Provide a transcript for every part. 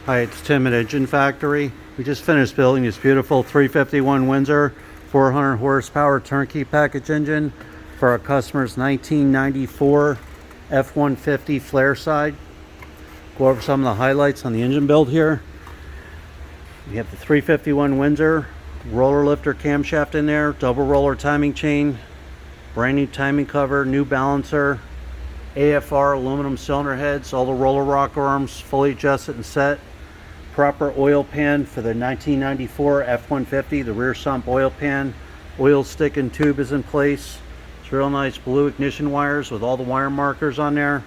Hi, it's Tim at Engine Factory. We just finished building this beautiful 351 Windsor 400 horsepower turnkey package engine for our customer's 1994 F150 Flairside. Go over some of the highlights on the engine build here. We have the 351 Windsor roller lifter camshaft in there, double roller timing chain, brand new timing cover, new balancer, AFR aluminum cylinder heads, all the roller rocker arms fully adjusted and set. Proper oil pan for the 1994 F150, the rear sump oil pan. Oil stick and tube is in place. It's real nice blue ignition wires with all the wire markers on there.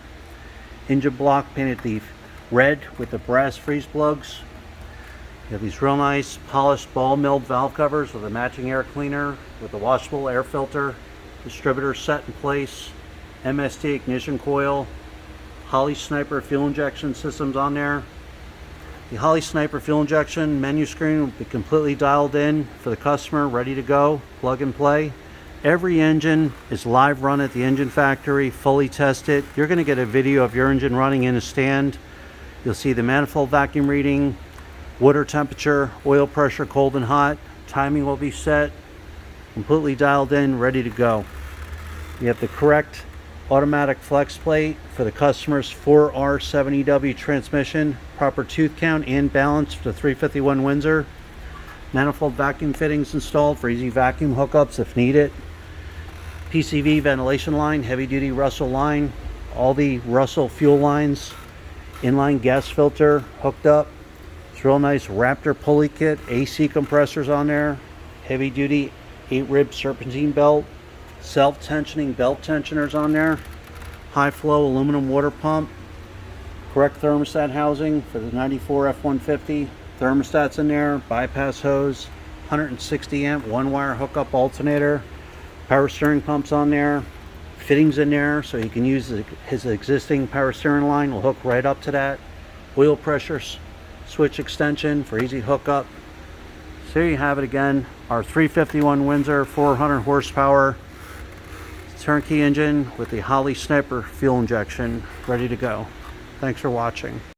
Engine block painted the red with the brass freeze plugs. You have these real nice polished ball milled valve covers with a matching air cleaner with a washable air filter. Distributor set in place. MST ignition coil. Holley Sniper fuel injection systems on there. The Holley Sniper fuel injection menu screen will be completely dialed in for the customer, ready to go, plug and play. Every engine is live run at the engine factory, fully tested. You're going to get a video of your engine running in a stand. You'll see the manifold vacuum reading, water temperature, oil pressure, cold and hot. Timing will be set, completely dialed in, ready to go. You have the correct automatic flex plate for the customer's 4R70W transmission, proper tooth count and balance for the 351 Windsor. Manifold vacuum fittings installed for easy vacuum hookups if needed. PCV ventilation line, heavy duty Russell line, all the Russell fuel lines, inline gas filter hooked up. It's real nice Raptor pulley kit, AC compressors on there, heavy duty 8-rib serpentine belt, self-tensioning belt tensioners on there, high flow aluminum water pump, correct thermostat housing for the 94 F150, thermostats in there, bypass hose, 160 amp one wire hookup alternator, power steering pumps on there, fittings in there so he can use his existing power steering line, will hook right up to that, oil pressure switch extension for easy hookup. So here you have it again, our 351 Windsor 400 horsepower turnkey engine with the Holley Sniper fuel injection ready to go. Thanks for watching.